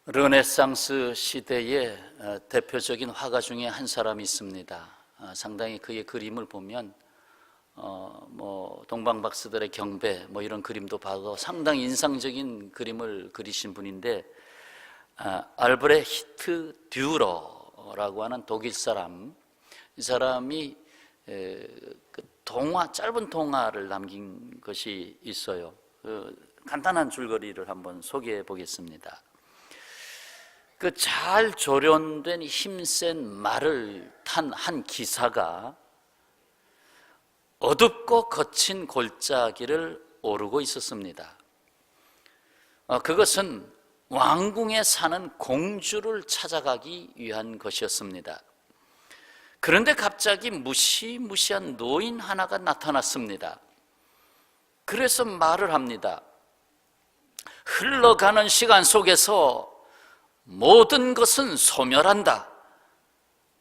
르네상스 시대의 대표적인 화가 중에 한 사람이 있습니다. 상당히 그의 그림을 보면 동방박사들의 경배 이런 그림도 봐도 상당히 인상적인 그림을 그리신 분인데, 알브레히트 듀러라고 하는 독일 사람, 이 사람이 짧은 동화를 남긴 것이 있어요. 간단한 줄거리를 한번 소개해 보겠습니다. 잘 조련된 힘센 말을 탄 한 기사가 어둡고 거친 골짜기를 오르고 있었습니다. 그것은 왕궁에 사는 공주를 찾아가기 위한 것이었습니다. 그런데 갑자기 무시무시한 노인 하나가 나타났습니다. 그래서 말을 합니다. 흘러가는 시간 속에서 모든 것은 소멸한다.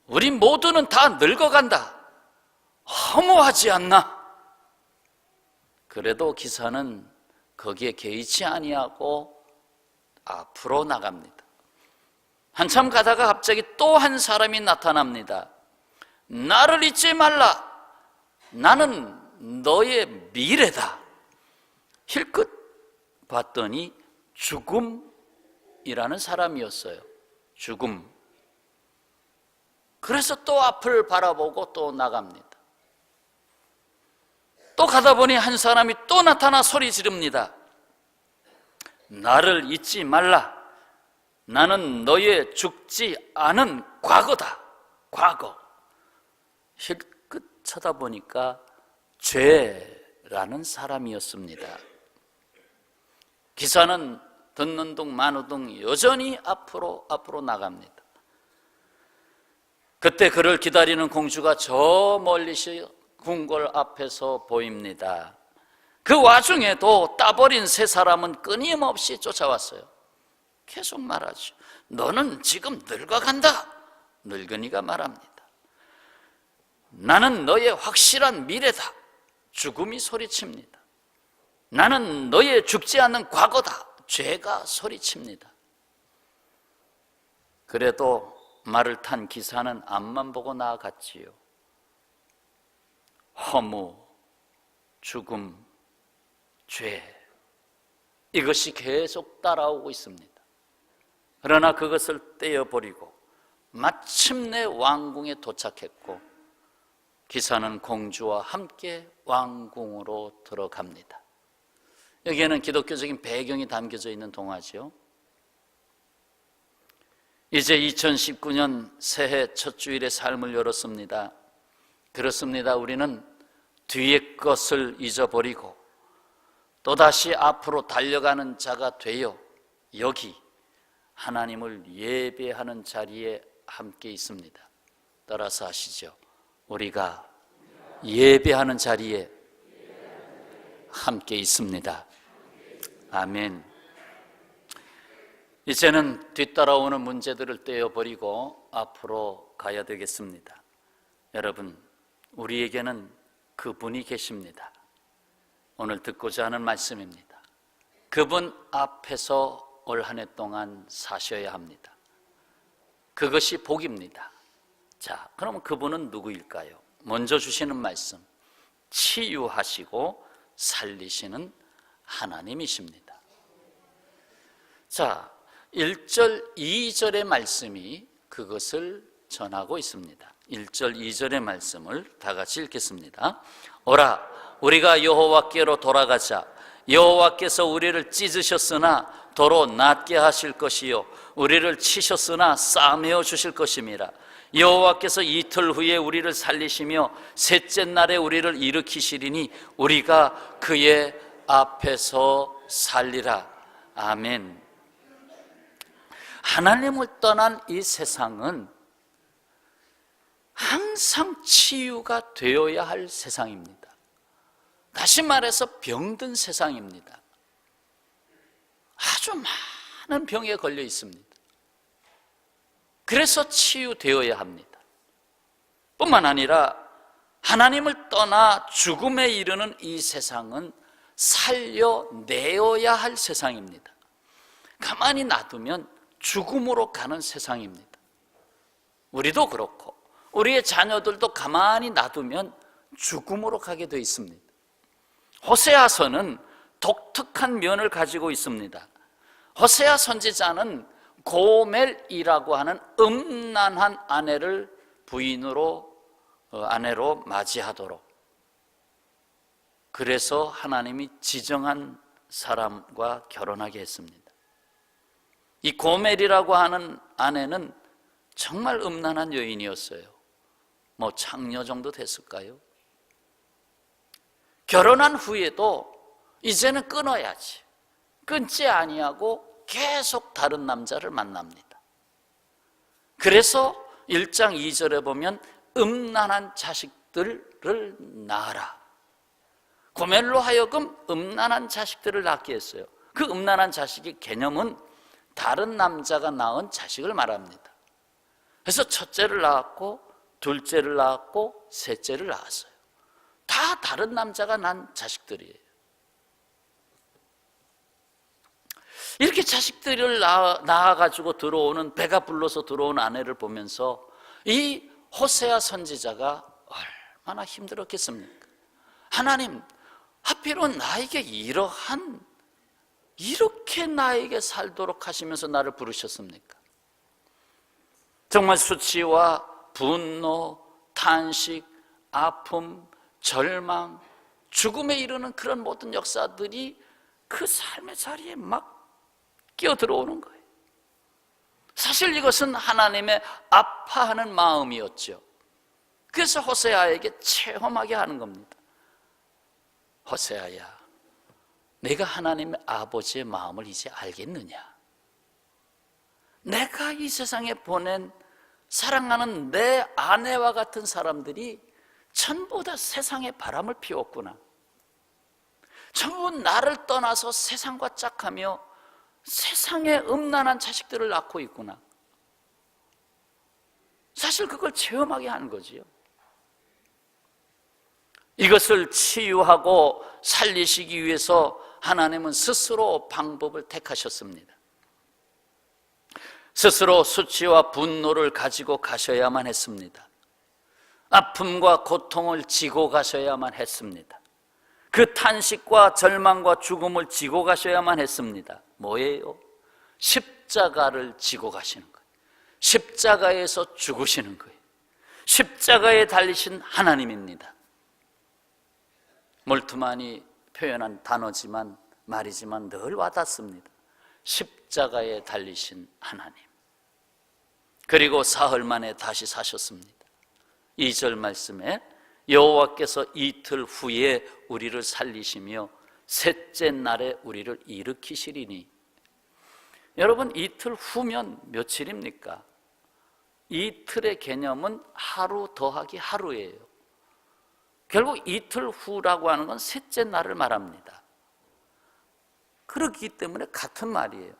우리 모두는 다 늙어간다. 허무하지 않나? 그래도 기사는 거기에 개의치 아니하고 앞으로 나갑니다. 한참 가다가 갑자기 또 한 사람이 나타납니다. 나를 잊지 말라. 나는 너의 미래다. 힐끗 봤더니 죽음이라는 사람이었어요. 죽음. 그래서 또 앞을 바라보고 또 나갑니다. 또 가다 보니 한 사람이 또 나타나 소리 지릅니다. 나를 잊지 말라. 나는 너의 죽지 않은 과거다. 과거. 힐끗 쳐다보니까 죄라는 사람이었습니다. 기사는 듣는 둥 마는 둥 여전히 앞으로 나갑니다. 그때 그를 기다리는 공주가 저 멀리서 궁궐 앞에서 보입니다. 그 와중에도 따버린 세 사람은 끊임없이 쫓아왔어요. 계속 말하죠. 너는 지금 늙어간다. 늙은이가 말합니다. 나는 너의 확실한 미래다. 죽음이 소리칩니다. 나는 너의 죽지 않는 과거다. 죄가 소리칩니다. 그래도 말을 탄 기사는 앞만 보고 나아갔지요. 허무, 죽음, 죄, 이것이 계속 따라오고 있습니다. 그러나 그것을 떼어버리고 마침내 왕궁에 도착했고, 기사는 공주와 함께 왕궁으로 들어갑니다. 여기에는 기독교적인 배경이 담겨져 있는 동화죠. 이제 2019년 새해 첫 주일의 삶을 열었습니다. 그렇습니다. 우리는 뒤의 것을 잊어버리고 또다시 앞으로 달려가는 자가 되어 여기 하나님을 예배하는 자리에 함께 있습니다. 따라서 하시죠. 우리가 예배하는 자리에 함께 있습니다. 아멘. 이제는 뒤따라오는 문제들을 떼어버리고 앞으로 가야 되겠습니다. 여러분, 우리에게는 그분이 계십니다. 오늘 듣고자 하는 말씀입니다. 그분 앞에서 올 한 해 동안 사셔야 합니다. 그것이 복입니다. 자, 그럼 그분은 누구일까요? 먼저 주시는 말씀, 치유하시고 살리시는 하나님이십니다. 자, 1절, 2절의 말씀이 그것을 전하고 있습니다. 1절, 2절의 말씀을 다 같이 읽겠습니다. 오라, 우리가 여호와께로 돌아가자. 여호와께서 우리를 찢으셨으나 도로 낫게 하실 것이요 우리를 치셨으나 싸매어 주실 것임이라. 여호와께서 이틀 후에 우리를 살리시며 셋째 날에 우리를 일으키시리니 우리가 그의 앞에서 살리라. 아멘. 하나님을 떠난 이 세상은 항상 치유가 되어야 할 세상입니다. 다시 말해서 병든 세상입니다. 아주 많은 병에 걸려 있습니다. 그래서 치유되어야 합니다. 뿐만 아니라 하나님을 떠나 죽음에 이르는 이 세상은 살려내어야 할 세상입니다. 가만히 놔두면 죽음으로 가는 세상입니다. 우리도 그렇고 우리의 자녀들도 가만히 놔두면 죽음으로 가게 되어 있습니다. 호세아서는 독특한 면을 가지고 있습니다. 호세아 선지자는 고멜이라고 하는 음란한 아내를 아내로 맞이하도록, 그래서 하나님이 지정한 사람과 결혼하게 했습니다. 이 고멜이라고 하는 아내는 정말 음란한 여인이었어요. 창녀 정도 됐을까요? 결혼한 후에도 이제는 끊어야지, 끊지 아니하고 계속 다른 남자를 만납니다. 그래서 1장 2절에 보면 음란한 자식들을 낳아라. 고멜로 하여금 음란한 자식들을 낳게 했어요. 그 음란한 자식의 개념은 다른 남자가 낳은 자식을 말합니다. 그래서 첫째를 낳았고 둘째를 낳았고 셋째를 낳았어요. 다 다른 남자가 낳은 자식들이에요. 이렇게 자식들을 낳아가지고 들어오는, 배가 불러서 들어온 아내를 보면서 이 호세아 선지자가 얼마나 힘들었겠습니까? 하나님, 하필은 나에게 이렇게 나에게 살도록 하시면서 나를 부르셨습니까? 정말 수치와 분노, 탄식, 아픔, 절망, 죽음에 이르는 그런 모든 역사들이 그 삶의 자리에 막 끼어들어오는 거예요. 사실 이것은 하나님의 아파하는 마음이었죠. 그래서 호세아에게 체험하게 하는 겁니다. 호세아야, 내가 하나님의 아버지의 마음을 이제 알겠느냐? 내가 이 세상에 보낸 사랑하는 내 아내와 같은 사람들이 전부 다 세상에 바람을 피웠구나. 전부 나를 떠나서 세상과 짝하며 세상에 음란한 자식들을 낳고 있구나. 사실 그걸 체험하게 하는 거지요. 이것을 치유하고 살리시기 위해서 하나님은 스스로 방법을 택하셨습니다. 스스로 수치와 분노를 가지고 가셔야만 했습니다. 아픔과 고통을 지고 가셔야만 했습니다. 그 탄식과 절망과 죽음을 지고 가셔야만 했습니다. 뭐예요? 십자가를 지고 가시는 거예요. 십자가에서 죽으시는 거예요. 십자가에 달리신 하나님입니다. 몰트만이 표현한 단어지만 말이지만 늘 와닿습니다. 십자가에 달리신 하나님. 그리고 사흘 만에 다시 사셨습니다. 2절 말씀에 여호와께서 이틀 후에 우리를 살리시며 셋째 날에 우리를 일으키시리니. 여러분, 이틀 후면 며칠입니까? 이틀의 개념은 하루 더하기 하루예요. 결국 이틀 후라고 하는 건 셋째 날을 말합니다. 그렇기 때문에 같은 말이에요.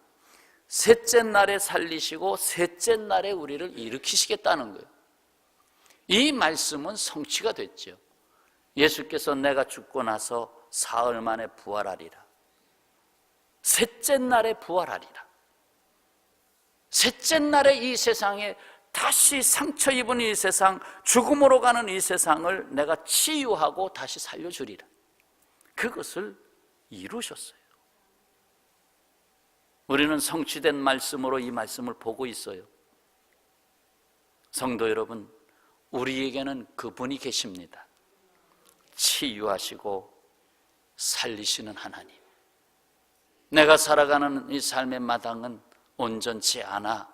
셋째 날에 살리시고 셋째 날에 우리를 일으키시겠다는 거예요. 이 말씀은 성취가 됐죠. 예수께서 내가 죽고 나서 사흘 만에 부활하리라. 셋째 날에 부활하리라. 셋째 날에 이 세상에 다시 상처 입은 이 세상, 죽음으로 가는 이 세상을 내가 치유하고 다시 살려주리라. 그것을 이루셨어요. 우리는 성취된 말씀으로 이 말씀을 보고 있어요. 성도 여러분, 우리에게는 그분이 계십니다. 치유하시고 살리시는 하나님. 내가 살아가는 이 삶의 마당은 온전치 않아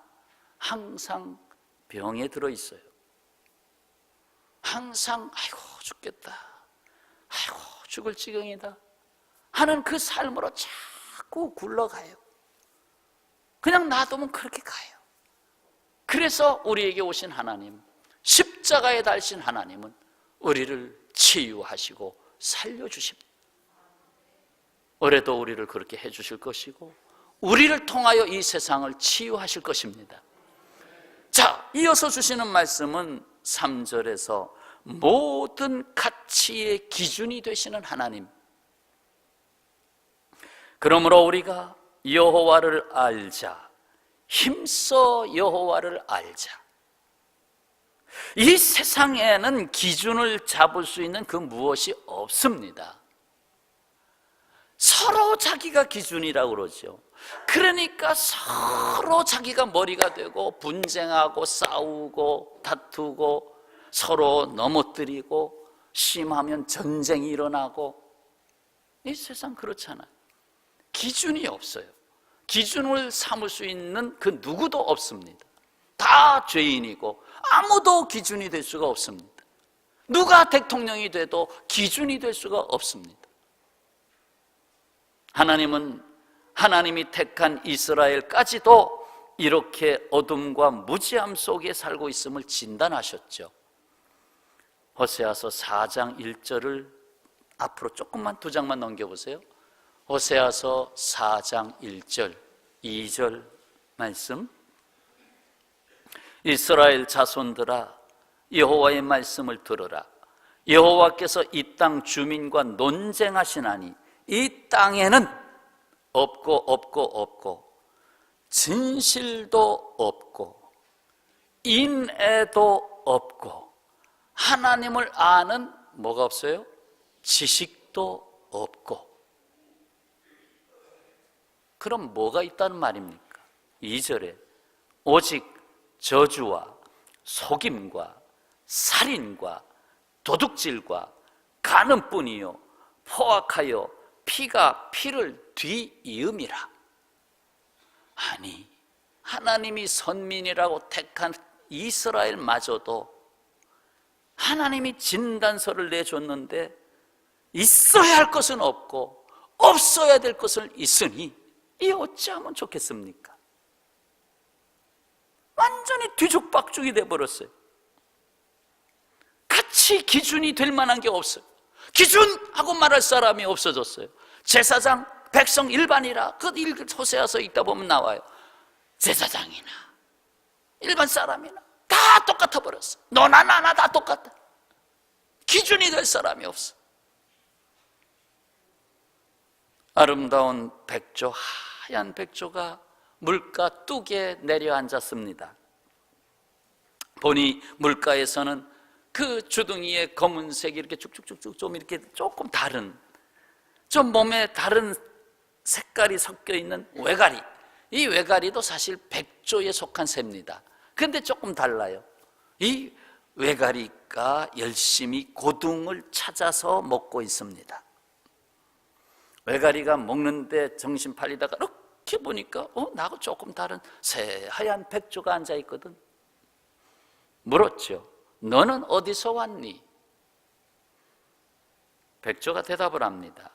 항상 병에 들어있어요. 항상 아이고 죽겠다, 아이고 죽을 지경이다 하는 그 삶으로 자꾸 굴러가요. 그냥 놔두면 그렇게 가요. 그래서 우리에게 오신 하나님, 십자가에 달신 하나님은 우리를 치유하시고 살려주십니다. 올해도 우리를 그렇게 해주실 것이고 우리를 통하여 이 세상을 치유하실 것입니다. 자, 이어서 주시는 말씀은 3절에서 모든 가치의 기준이 되시는 하나님. 그러므로 우리가 여호와를 알자, 힘써 여호와를 알자. 이 세상에는 기준을 잡을 수 있는 그 무엇이 없습니다. 서로 자기가 기준이라고 그러죠. 그러니까 서로 자기가 머리가 되고 분쟁하고 싸우고 다투고 서로 넘어뜨리고 심하면 전쟁이 일어나고, 이 세상 그렇잖아요. 기준이 없어요. 기준을 삼을 수 있는 그 누구도 없습니다. 다 죄인이고 아무도 기준이 될 수가 없습니다. 누가 대통령이 돼도 기준이 될 수가 없습니다. 하나님은 하나님이 택한 이스라엘까지도 이렇게 어둠과 무지함 속에 살고 있음을 진단하셨죠. 호세아서 4장 1절을 앞으로 조금만 2장만 넘겨보세요. 호세아서 4장 1절 2절 말씀. 이스라엘 자손들아, 여호와의 말씀을 들으라. 여호와께서 이 땅 주민과 논쟁하시나니 이 땅에는 없고 진실도 없고 인애도 없고 하나님을 아는 뭐가 없어요? 지식도 없고. 그럼 뭐가 있다는 말입니까? 2절에 오직 저주와 속임과 살인과 도둑질과 간음뿐이요 포악하여 피가 피를 뒤이음이라. 아니, 하나님이 선민이라고 택한 이스라엘마저도 하나님이 진단서를 내줬는데 있어야 할 것은 없고 없어야 될 것은 있으니 이 어찌하면 좋겠습니까? 완전히 뒤죽박죽이 돼버렸어요. 같이 기준이 될 만한 게 없어요. 기준하고 말할 사람이 없어졌어요. 제사장, 백성 일반이라 그 호세아서 읽다 보면 나와요. 제사장이나 일반 사람이나 다 똑같아 버렸어. 너나 나나 다 똑같다. 기준이 될 사람이 없어. 아름다운 백조, 하얀 백조가 물가 뚝에 내려앉았습니다. 보니 물가에서는 그 주둥이에 검은색이 이렇게 쭉쭉쭉쭉 좀 이렇게 조금 다른, 좀 몸에 다른 색깔이 섞여 있는 외가리. 이 외가리도 사실 백조에 속한 새입니다. 그런데 조금 달라요. 이 외가리가 열심히 고둥을 찾아서 먹고 있습니다. 외가리가 먹는데 정신 팔리다가 이렇게 보니까 나하고 조금 다른 새하얀 백조가 앉아있거든. 물었죠. 너는 어디서 왔니? 백조가 대답을 합니다.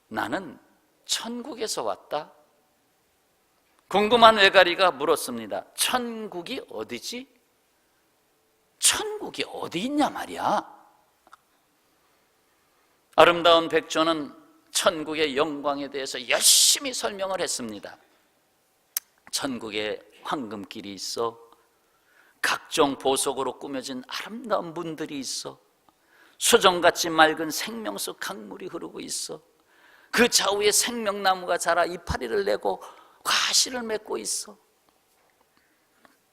나는 천국에서 왔다. 궁금한 외가리가 물었습니다. 천국이 어디지? 천국이 어디 있냐 말이야. 아름다운 백조는 천국의 영광에 대해서 열심히 설명을 했습니다. 천국에 황금길이 있어, 각종 보석으로 꾸며진 아름다운 문들이 있어, 수정같이 맑은 생명수 강물이 흐르고 있어, 그 좌우에 생명나무가 자라 이파리를 내고 과실을 맺고 있어.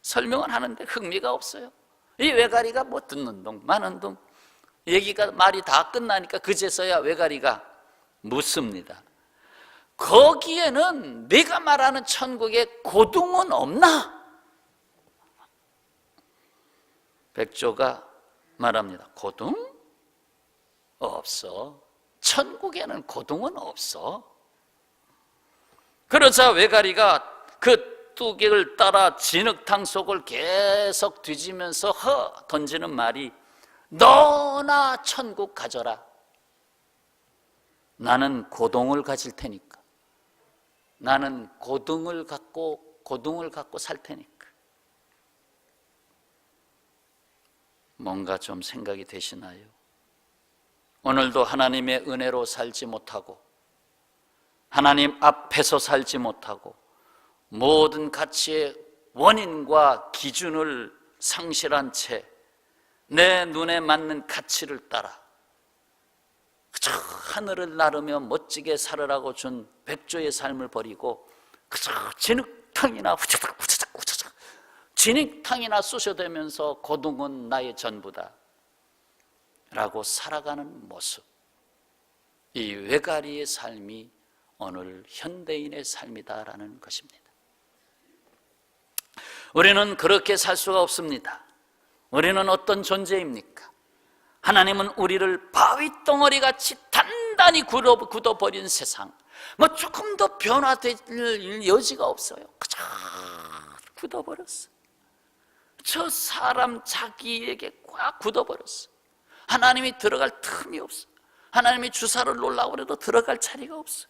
설명을 하는데 흥미가 없어요. 이 외가리가 뭐 듣는 둥 마는 둥, 얘기가 말이 다 끝나니까 그제서야 외가리가 묻습니다. 거기에는 네가 말하는 천국에 고둥은 없나? 백조가 말합니다. 고둥? 없어. 천국에는 고둥은 없어. 그러자 외가리가 그 뚜개를 따라 진흙탕 속을 계속 뒤지면서 던지는 말이, 너나 천국 가져라. 나는 고둥을 가질 테니까. 나는 고둥을 갖고 살 테니까. 뭔가 좀 생각이 되시나요? 오늘도 하나님의 은혜로 살지 못하고 하나님 앞에서 살지 못하고 모든 가치의 원인과 기준을 상실한 채 내 눈에 맞는 가치를 따라 그저 하늘을 나르며 멋지게 살으라고 준 백조의 삶을 버리고 그저 진흙탕이나 후다닥 진흙탕이나 쑤셔대면서 고등은 나의 전부다 라고 살아가는 모습, 이 외가리의 삶이 오늘 현대인의 삶이다라는 것입니다. 우리는 그렇게 살 수가 없습니다. 우리는 어떤 존재입니까? 하나님은 우리를 바위덩어리같이 단단히 굳어버린 세상, 조금 더 변화될 여지가 없어요. 그저 굳어버렸어. 저 사람 자기에게 꽉 굳어버렸어. 하나님이 들어갈 틈이 없어. 하나님이 주사를 놓으려고 해도 들어갈 자리가 없어.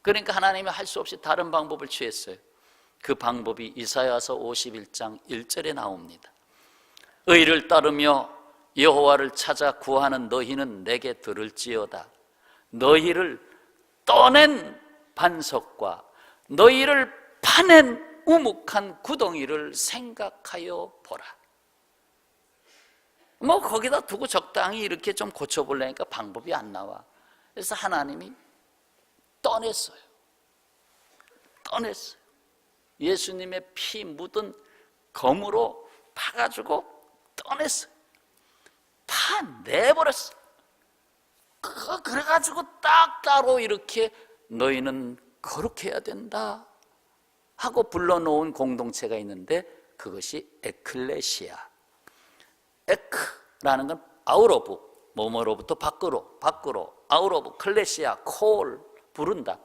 그러니까 하나님이 할 수 없이 다른 방법을 취했어요. 그 방법이 이사야서 51장 1절에 나옵니다. 의를 따르며 여호와를 찾아 구하는 너희는 내게 들을지어다. 너희를 떠낸 반석과 너희를 파낸 우묵한 구덩이를 생각하여 보라. 거기다 두고 적당히 이렇게 좀 고쳐보려니까 방법이 안 나와. 그래서 하나님이 떠냈어요. 예수님의 피 묻은 검으로 파가지고 떠냈어요. 파내버렸어요. 그래가지고 딱 따로 이렇게 너희는 거룩해야 된다 하고 불러놓은 공동체가 있는데, 그것이 에클레시아. 에크라는 건 아웃 오브, 뭐뭐로부터 밖으로, 아웃 오브, 클레시아, 콜, 부른다.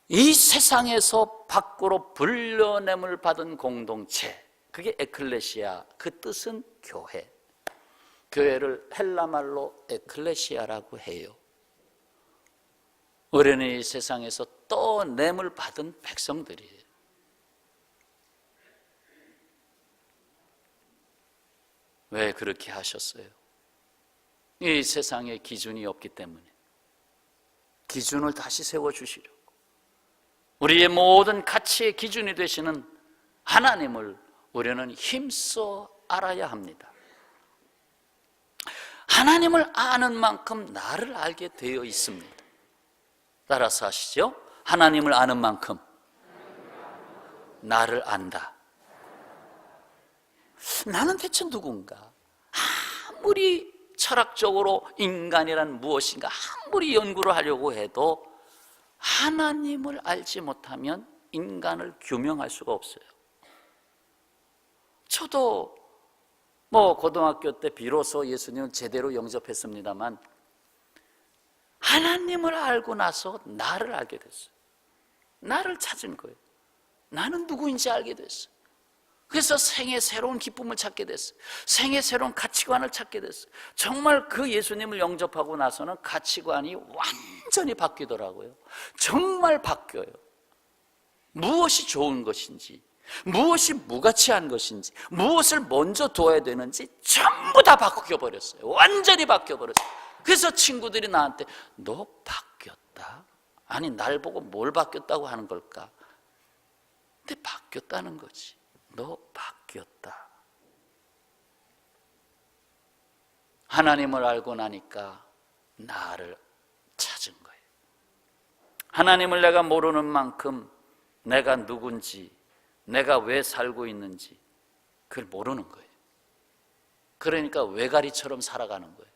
이 세상에서 밖으로 불려냄을 받은 공동체, 그게 에클레시아. 그 뜻은 교회. 교회를 헬라말로 에클레시아라고 해요. 우리는 이 세상에서 떠냄을 받은 백성들이에요. 왜 그렇게 하셨어요? 이 세상에 기준이 없기 때문에 기준을 다시 세워주시려고, 우리의 모든 가치의 기준이 되시는 하나님을 우리는 힘써 알아야 합니다. 하나님을 아는 만큼 나를 알게 되어 있습니다. 따라서 하시죠. 하나님을 아는 만큼 나를 안다. 나는 대체 누군가? 아무리 철학적으로 인간이란 무엇인가 아무리 연구를 하려고 해도 하나님을 알지 못하면 인간을 규명할 수가 없어요. 저도 고등학교 때 비로소 예수님을 제대로 영접했습니다만, 하나님을 알고 나서 나를 알게 됐어요. 나를 찾은 거예요. 나는 누구인지 알게 됐어요. 그래서 생의 새로운 기쁨을 찾게 됐어요. 생의 새로운 가치관을 찾게 됐어요. 정말 그 예수님을 영접하고 나서는 가치관이 완전히 바뀌더라고요. 정말 바뀌어요. 무엇이 좋은 것인지, 무엇이 무가치한 것인지, 무엇을 먼저 둬야 되는지 전부 다 바뀌어버렸어요. 완전히 바뀌어버렸어요. 그래서 친구들이 나한테 너 바뀌었다? 아니, 날 보고 뭘 바뀌었다고 하는 걸까? 근데 바뀌었다는 거지. 너 바뀌었다. 하나님을 알고 나니까 나를 찾은 거예요. 하나님을 내가 모르는 만큼 내가 누군지, 내가 왜 살고 있는지 그걸 모르는 거예요. 그러니까 외가리처럼 살아가는 거예요.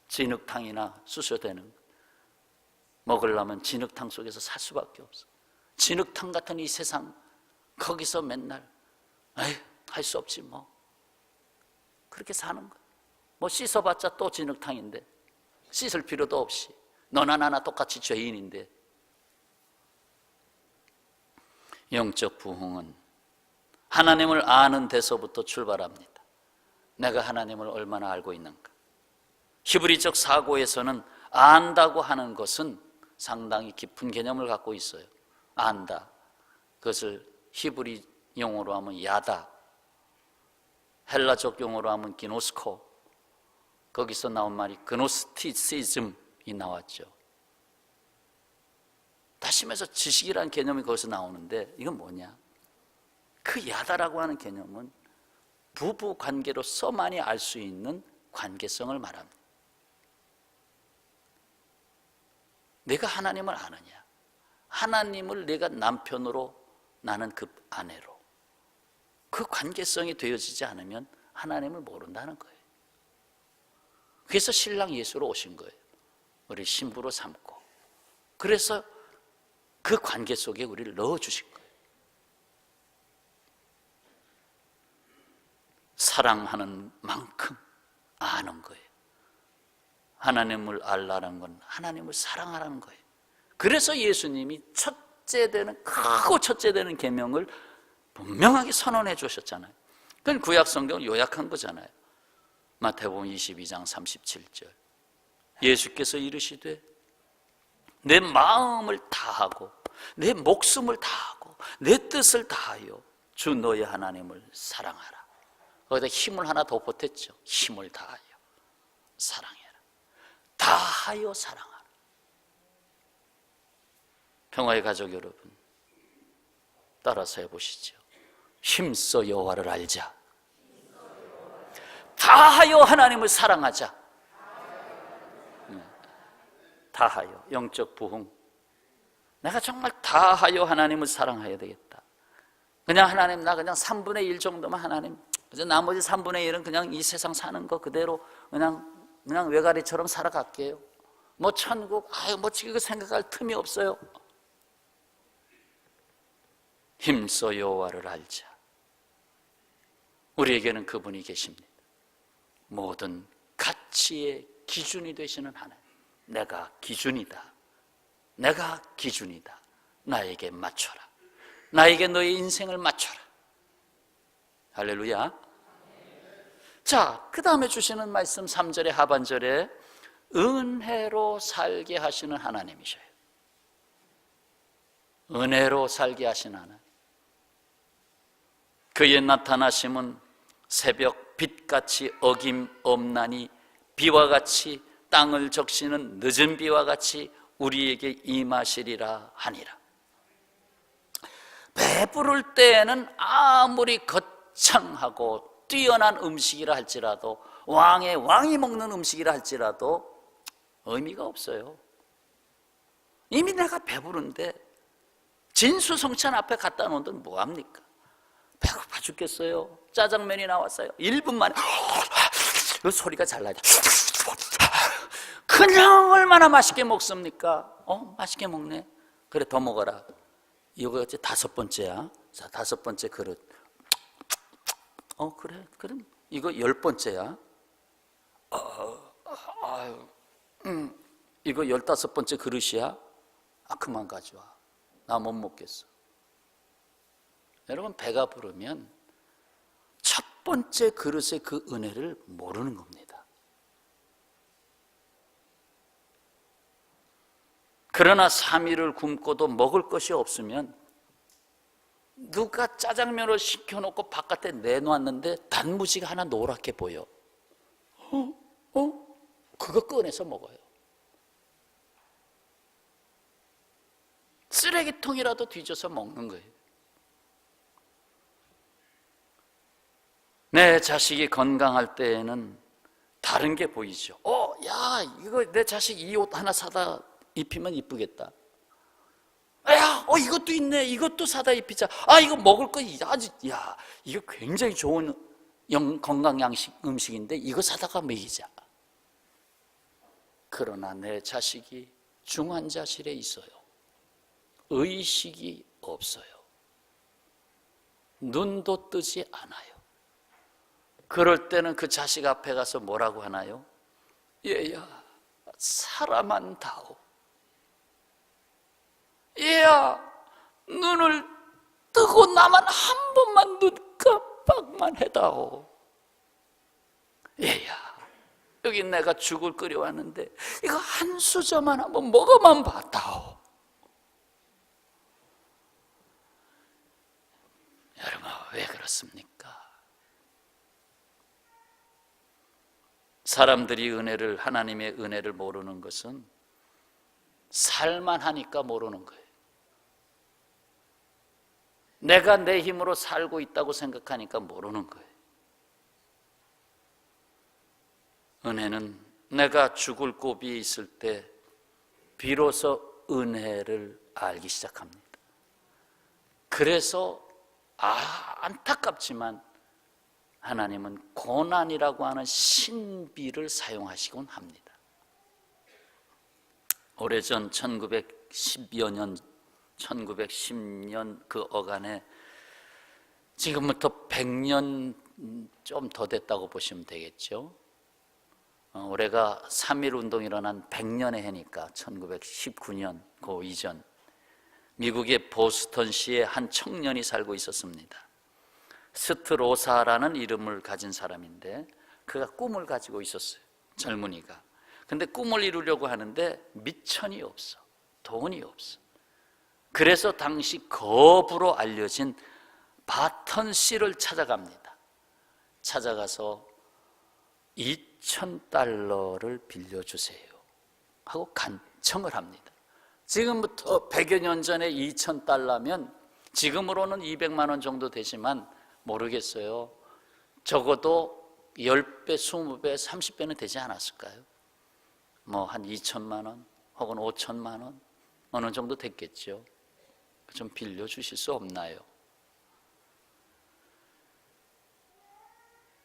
진흙탕이나 쑤셔대는 거. 먹으려면 진흙탕 속에서 살 수밖에 없어. 진흙탕 같은 이 세상, 거기서 맨날 할 수 없지 그렇게 사는 거야. 씻어봤자 또 진흙탕인데, 씻을 필요도 없이 너나 나나 똑같이 죄인인데. 영적 부흥은 하나님을 아는 데서부터 출발합니다. 내가 하나님을 얼마나 알고 있는가. 히브리적 사고에서는 안다고 하는 것은 상당히 깊은 개념을 갖고 있어요. 안다, 그것을 히브리 용어로 하면 야다, 헬라적 용어로 하면 기노스코, 거기서 나온 말이 그노스티시즘이 나왔죠. 다시 말해서 지식이라는 개념이 거기서 나오는데, 이건 뭐냐? 그 야다라고 하는 개념은 부부 관계로서만이 알 수 있는 관계성을 말합니다. 내가 하나님을 아느냐? 하나님을 내가 남편으로, 나는 그 아내로, 그 관계성이 되어지지 않으면 하나님을 모른다는 거예요. 그래서 신랑 예수로 오신 거예요. 우리 신부로 삼고. 그래서 그 관계 속에 우리를 넣어주신 거예요. 사랑하는 만큼 아는 거예요. 하나님을 알라는 건 하나님을 사랑하라는 거예요. 그래서 예수님이 크고 첫째 되는 계명을 분명하게 선언해 주셨잖아요. 그건 구약 성경을 요약한 거잖아요. 마태복음 22장 37절. 예수께서 이르시되 내 마음을 다하고 내 목숨을 다하고 내 뜻을 다하여 주 너의 하나님을 사랑하라. 거기다 힘을 하나 더 보탰죠. 힘을 다하여 사랑해라. 다하여 사랑하라. 평화의 가족 여러분, 따라서 해보시죠. 힘써 여호와를 알자. 다하여 하나님을 사랑하자. 다하여, 영적 부흥. 내가 정말 다하여 하나님을 사랑해야 되겠다. 그냥 하나님, 나 그냥 3분의 1 정도만 하나님, 나머지 3분의 1은 그냥 이 세상 사는 거 그대로 그냥 외가리처럼 살아갈게요. 뭐 천국, 뭐 지금 생각할 틈이 없어요. 힘써 여호와를 알자. 우리에게는 그분이 계십니다. 모든 가치의 기준이 되시는 하나님. 내가 기준이다. 내가 기준이다. 나에게 맞춰라. 나에게 너의 인생을 맞춰라. 할렐루야. 자, 그 다음에 주시는 말씀 3절의 하반절에 은혜로 살게 하시는 하나님이셔요. 은혜로 살게 하시는 하나님. 그의 나타나심은 새벽 빛같이 어김없나니 비와 같이 땅을 적시는 늦은 비와 같이 우리에게 임하시리라 하니라. 배부를 때에는 아무리 거창하고 뛰어난 음식이라 할지라도, 왕이 먹는 음식이라 할지라도 의미가 없어요. 이미 내가 배부른데 진수성찬 앞에 갖다 놓으면 뭐합니까? 배고파 죽겠어요. 짜장면이 나왔어요. 1분 만에 그 소리가 잘 나죠. 그냥 얼마나 맛있게 먹습니까? 맛있게 먹네. 그래, 더 먹어라. 이거 이제 5번째야. 자, 5번째 그릇. 그래, 그럼 이거 10번째야. 이거 15번째 그릇이야. 그만 가져와. 나 못 먹겠어. 여러분, 배가 부르면 첫 번째 그릇의 그 은혜를 모르는 겁니다. 그러나 3일을 굶고도 먹을 것이 없으면 누가 짜장면을 시켜놓고 바깥에 내놓았는데 단무지가 하나 노랗게 보여. 그거 꺼내서 먹어요. 쓰레기통이라도 뒤져서 먹는 거예요. 내 자식이 건강할 때에는 다른 게 보이죠. 야, 이거 내 자식 이 옷 하나 사다 입히면 이쁘겠다. 야, 이것도 있네. 이것도 사다 입히자. 이거 먹을 거 아주, 야, 이거 굉장히 좋은 건강 양식 음식인데 이거 사다가 먹이자. 그러나 내 자식이 중환자실에 있어요. 의식이 없어요. 눈도 뜨지 않아요. 그럴 때는 그 자식 앞에 가서 뭐라고 하나요? 얘야, 사람만 다오. 얘야, 눈을 뜨고 나만 한 번만 눈 깜빡만 해다오. 얘야, 여기 내가 죽을 끓여왔는데 이거 한 수저만 한번 먹어만 봤다오. 여러분, 왜 그렇습니까? 사람들이 하나님의 은혜를 모르는 것은 살만하니까 모르는 거예요. 내가 내 힘으로 살고 있다고 생각하니까 모르는 거예요. 은혜는 내가 죽을 고비에 있을 때 비로소 은혜를 알기 시작합니다. 그래서 안타깝지만 하나님은 고난이라고 하는 신비를 사용하시곤 합니다. 오래전 1910여 년, 1910년 그 어간에 지금부터 100년 좀 더 됐다고 보시면 되겠죠. 올해가 3.1운동이 일어난 100년의 해니까 1919년 그 이전, 미국의 보스턴시에 한 청년이 살고 있었습니다. 스트로사라는 이름을 가진 사람인데 그가 꿈을 가지고 있었어요. 젊은이가. 근데 꿈을 이루려고 하는데 미천이 없어, 돈이 없어. 그래서 당시 거부로 알려진 바턴시를 찾아갑니다. 찾아가서 2,000달러를 빌려주세요 하고 간청을 합니다. 지금부터 100여 년 전에 2,000달러면 지금으로는 200만 원 정도 되지만 모르겠어요. 적어도 10배, 20배, 30배는 되지 않았을까요? 뭐 한 2천만 원 혹은 5천만 원 어느 정도 됐겠죠. 좀 빌려주실 수 없나요?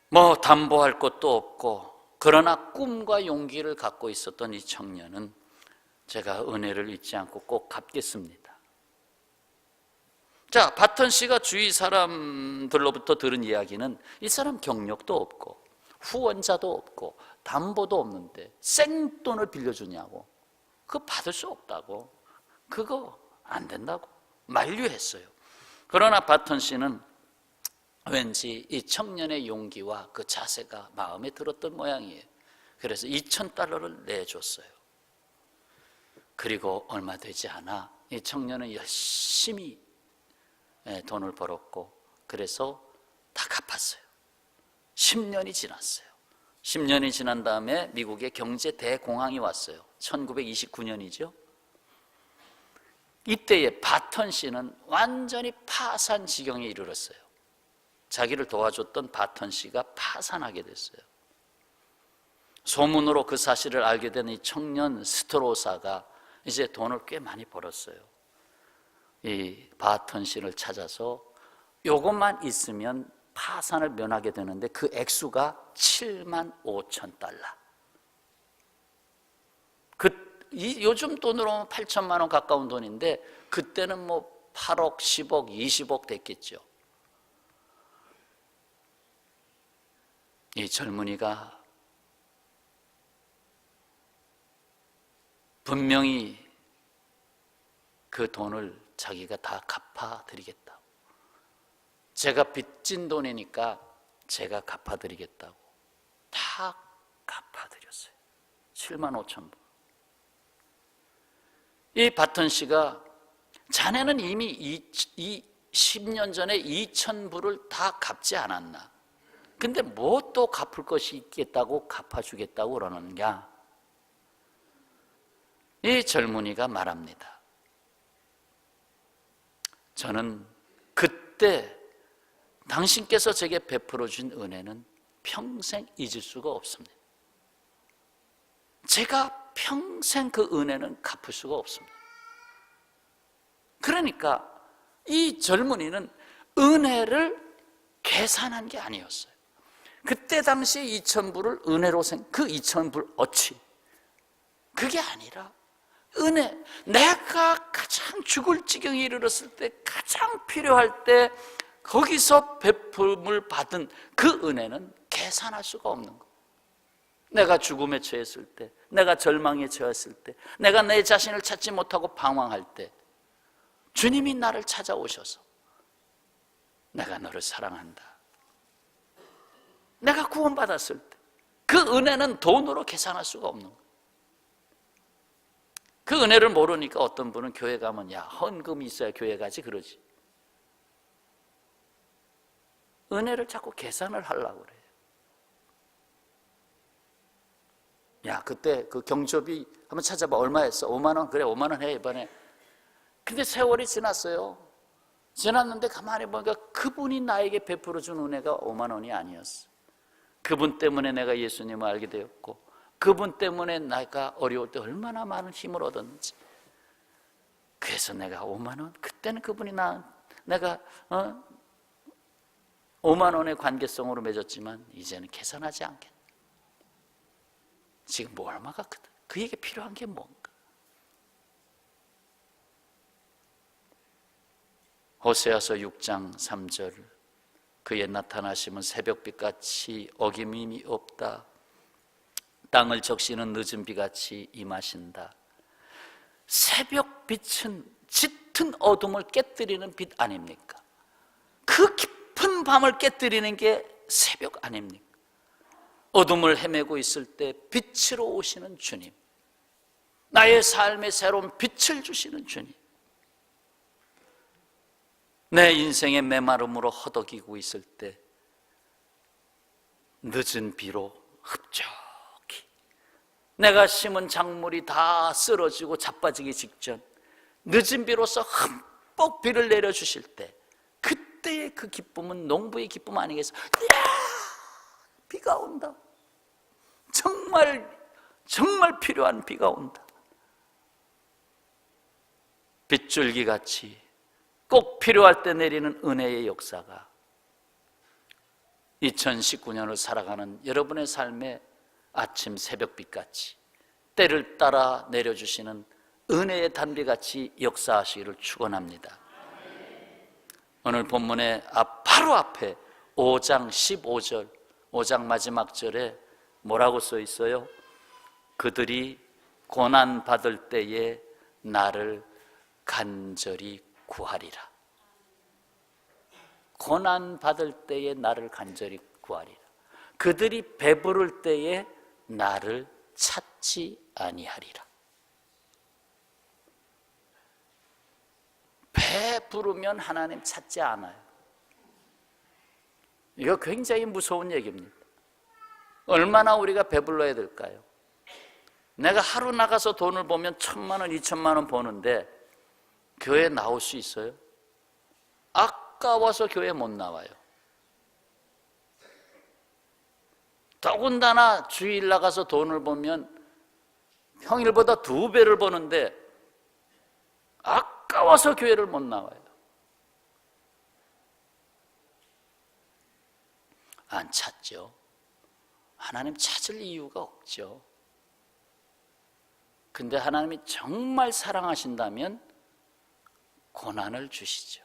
뭐 담보할 것도 없고, 그러나 꿈과 용기를 갖고 있었던 이 청년은 제가 은혜를 잊지 않고 꼭 갚겠습니다. 자, 바턴 씨가 주위 사람들로부터 들은 이야기는 이 사람 경력도 없고 후원자도 없고 담보도 없는데 생돈을 빌려주냐고, 그거 받을 수 없다고, 그거 안 된다고 만류했어요. 그러나 바턴 씨는 왠지 이 청년의 용기와 그 자세가 마음에 들었던 모양이에요. 그래서 2,000달러를 내줬어요. 그리고 얼마 되지 않아 이 청년은 열심히 돈을 벌었고, 그래서 다 갚았어요. 10년이 지났어요. 10년이 지난 다음에 미국의 경제 대공황이 왔어요. 1929년이죠. 이때에 바턴 씨는 완전히 파산 지경에 이르렀어요. 자기를 도와줬던 바턴 씨가 파산하게 됐어요. 소문으로 그 사실을 알게 된 이 청년 스트로사가 이제 돈을 꽤 많이 벌었어요. 이 바턴 씨를 찾아서 요것만 있으면 파산을 면하게 되는데 그 액수가 75,000달러. 요즘 돈으로 8천만 원 가까운 돈인데 그때는 뭐 8억, 10억, 20억 됐겠죠. 이 젊은이가 분명히 그 돈을 자기가 다 갚아드리겠다고, 제가 빚진 돈이니까 제가 갚아드리겠다고 다 갚아드렸어요. 75,000불. 이 바턴 씨가 자네는 이미 10년 전에 2,000불을 다 갚지 않았나? 근데 뭐 또 갚을 것이 있겠다고 갚아주겠다고 그러는가? 이 젊은이가 말합니다. 저는 그때 당신께서 제게 베풀어 준 은혜는 평생 잊을 수가 없습니다. 제가 평생 그 은혜는 갚을 수가 없습니다. 그러니까 이 젊은이는 은혜를 계산한 게 아니었어요. 그때 당시에 2,000불을 은혜로 그 2,000불 어치, 그게 아니라 은혜, 내가 가장 죽을 지경에 이르렀을 때, 가장 필요할 때 거기서 베품을 받은 그 은혜는 계산할 수가 없는 거. 내가 죽음에 처했을 때, 내가 절망에 처했을 때, 내가 내 자신을 찾지 못하고 방황할 때 주님이 나를 찾아오셔서 내가 너를 사랑한다, 내가 구원받았을 때 그 은혜는 돈으로 계산할 수가 없는 거예요. 그 은혜를 모르니까 어떤 분은 교회 가면 야, 헌금이 있어야 교회 가지 그러지. 은혜를 자꾸 계산을 하려고 그래요. 야, 그때 그 경조비 한번 찾아봐. 얼마였어? 5만 원? 그래, 5만 원 해 이번에. 근데 세월이 지났어요. 지났는데 가만히 보니까 그분이 나에게 베풀어 준 은혜가 5만 원이 아니었어. 그분 때문에 내가 예수님을 알게 되었고, 그분 때문에 내가 어려울 때 얼마나 많은 힘을 얻었는지. 그래서 내가 5만 원? 그때는 그분이 내가 5만 원의 관계성으로 맺었지만 이제는 계산하지 않겠다. 지금 뭐 얼마 같거든. 그에게 필요한 게 뭔가? 호세아서 6장 3절, 그의 나타나심은 새벽빛같이 어김이 없다. 땅을 적시는 늦은 비같이 임하신다. 새벽빛은 짙은 어둠을 깨뜨리는 빛 아닙니까? 그 깊은 밤을 깨뜨리는 게 새벽 아닙니까? 어둠을 헤매고 있을 때 빛으로 오시는 주님, 나의 삶에 새로운 빛을 주시는 주님, 내 인생의 메마름으로 허덕이고 있을 때 늦은 비로 흡족히 내가 심은 작물이 다 쓰러지고 자빠지기 직전 늦은 비로서 흠뻑 비를 내려주실 때 그때의 그 기쁨은 농부의 기쁨 아니겠어? 이야, 비가 온다. 정말 필요한 비가 온다. 빗줄기같이 꼭 필요할 때 내리는 은혜의 역사가 2019년을 살아가는 여러분의 삶에 아침 새벽빛같이 때를 따라 내려주시는 은혜의 단비같이 역사하시기를 축원합니다. 오늘 본문의 바로 앞에 5장 15절, 5장 마지막 절에 뭐라고 써 있어요? 그들이 고난받을 때에 나를 간절히 구하리라. 고난받을 때에 나를 간절히 구하리라. 그들이 배부를 때에 나를 찾지 아니하리라. 배부르면 하나님 찾지 않아요. 이거 굉장히 무서운 얘기입니다. 얼마나 우리가 배불러야 될까요? 내가 하루 나가서 돈을 보면 1,000만 원, 2,000만 원 버는데 교회에 나올 수 있어요? 아까워서 교회에 못 나와요. 더군다나 주일 나가서 돈을 보면 평일보다 2배를 버는데 아까워서 교회를 못 나와요. 안 찾죠. 하나님 찾을 이유가 없죠. 근데 하나님이 정말 사랑하신다면 고난을 주시죠.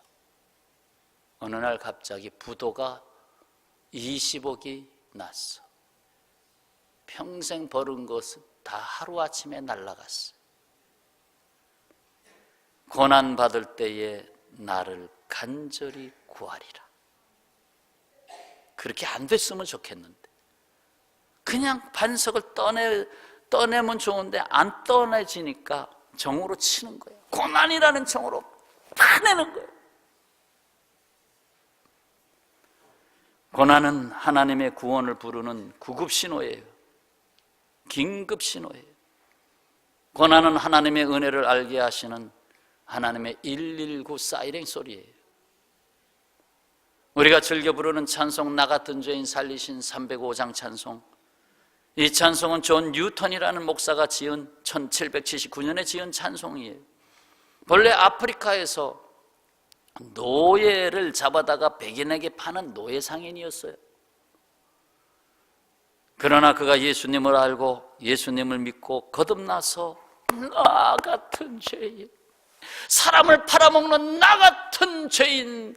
어느 날 갑자기 부도가 20억이 났어. 평생 벌은 것은 다 하루아침에 날아갔어. 고난받을 때에 나를 간절히 구하리라. 그렇게 안 됐으면 좋겠는데 그냥 반석을 떠내면 좋은데 안 떠내지니까 정으로 치는 거예요. 고난이라는 정으로 파내는 거예요. 고난은 하나님의 구원을 부르는 구급신호예요. 긴급신호예요. 고난은 하나님의 은혜를 알게 하시는 하나님의 119 사이렌 소리예요. 우리가 즐겨 부르는 찬송, 나 같은 죄인 살리신 305장 찬송, 이 찬송은 존 뉴턴이라는 목사가 지은 1779년에 지은 찬송이에요. 본래 아프리카에서 노예를 잡아다가 백인에게 파는 노예 상인이었어요. 그러나 그가 예수님을 알고 예수님을 믿고 거듭나서 나 같은 죄인, 사람을 팔아먹는 나 같은 죄인,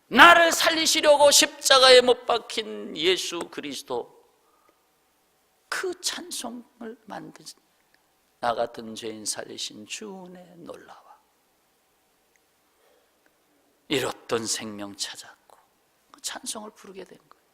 나를 살리시려고 십자가에 못 박힌 예수 그리스도, 그 찬송을 만든 나 같은 죄인 살리신 주 은혜 놀라워. 잃었던 생명 찾았고 그 찬송을 부르게 된 거예요.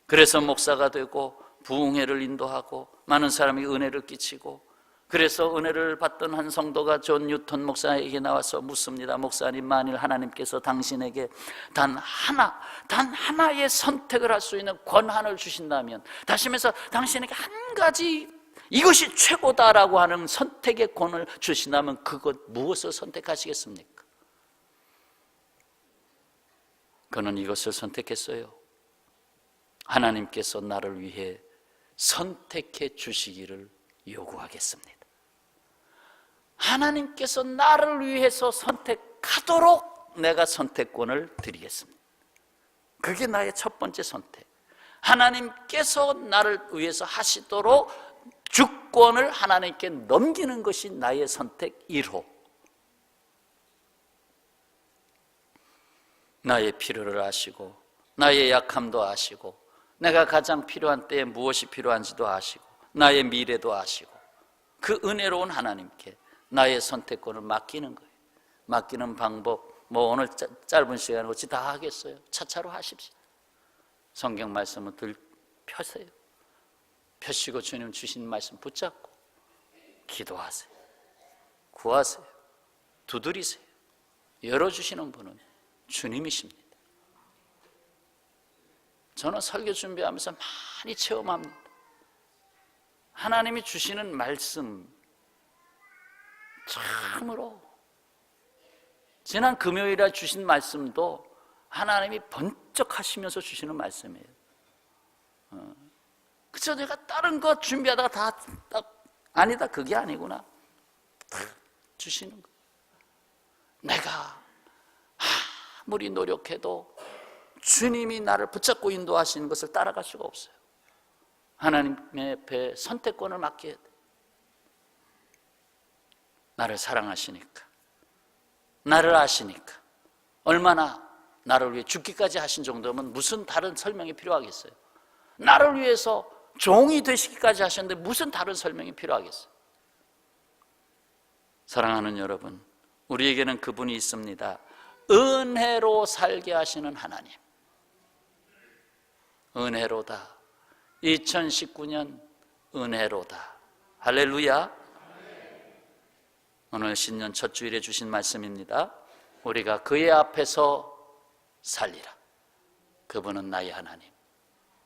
그래서 목사가 되고 부흥회를 인도하고 많은 사람이 은혜를 끼치고, 그래서 은혜를 받던 한 성도가 존 뉴턴 목사에게 나와서 묻습니다. 목사님, 만일 하나님께서 당신에게 단 하나의 선택을 할 수 있는 권한을 주신다면, 다시 말해서 당신에게 한 가지 이것이 최고다라고 하는 선택의 권을 주신다면 그것 무엇을 선택하시겠습니까? 그는 이것을 선택했어요. 하나님께서 나를 위해 선택해 주시기를 요구하겠습니다. 하나님께서 나를 위해서 선택하도록 내가 선택권을 드리겠습니다. 그게 나의 첫 번째 선택. 하나님께서 나를 위해서 하시도록 주권을 하나님께 넘기는 것이 나의 선택 1호. 나의 필요를 아시고 나의 약함도 아시고 내가 가장 필요한 때에 무엇이 필요한지도 아시고 나의 미래도 아시고 그 은혜로운 하나님께 나의 선택권을 맡기는 거예요. 맡기는 방법 오늘 짧은 시간에 어찌 다 하겠어요? 차차로 하십시오. 성경 말씀을 펴세요. 펴시고 주님 주신 말씀 붙잡고 기도하세요. 구하세요. 두드리세요. 열어주시는 분은 주님이십니다. 저는 설교 준비하면서 많이 체험합니다. 하나님이 주시는 말씀 참으로 지난 금요일에 주신 말씀도 하나님이 번쩍하시면서 주시는 말씀이에요. 그쵸? 내가 다른 거 준비하다가 아니다 그게 아니구나 다 주시는 거. 내가 아무리 노력해도 주님이 나를 붙잡고 인도하시는 것을 따라갈 수가 없어요. 하나님의 배에 선택권을 맡겨야 돼. 나를 사랑하시니까, 나를 아시니까, 얼마나 나를 위해 죽기까지 하신 정도면 무슨 다른 설명이 필요하겠어요? 나를 위해서 종이 되시기까지 하셨는데 무슨 다른 설명이 필요하겠어요? 사랑하는 여러분, 우리에게는 그분이 있습니다. 은혜로 살게 하시는 하나님. 은혜로다. 2019년 은혜로다. 할렐루야. 오늘 신년 첫 주일에 주신 말씀입니다. 우리가 그의 앞에서 살리라. 그분은 나의 하나님.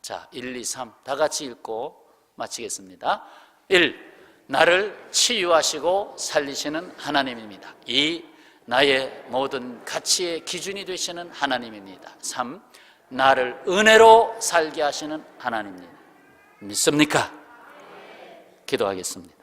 자, 1, 2, 3 다 같이 읽고 마치겠습니다. 1. 나를 치유하시고 살리시는 하나님입니다. 2. 나의 모든 가치의 기준이 되시는 하나님입니다. 3. 나를 은혜로 살게 하시는 하나님입니다. 믿습니까? 기도하겠습니다.